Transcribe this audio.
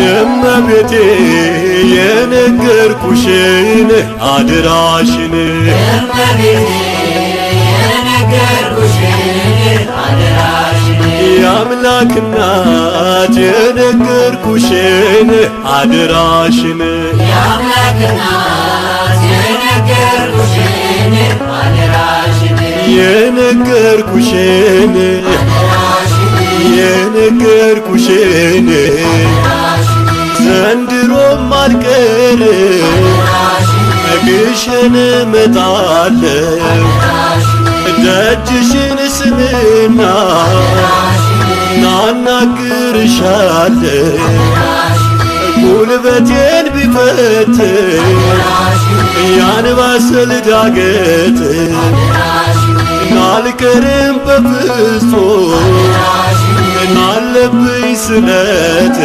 እመቤቴ የነገርኩሽን አድራሽን የአምላክ እናት የነገርኩሽን አድራሽን የነገርኩሽን ዘንድሮም አልቀር ግሸን እመጣለሁ ደጅሽን ስምና ናናግርሻለሁ ጉልበቴን ቢፈትን ያንባሰል ዳገት ናልቀርም በፍጹም ናለብኝ ስለት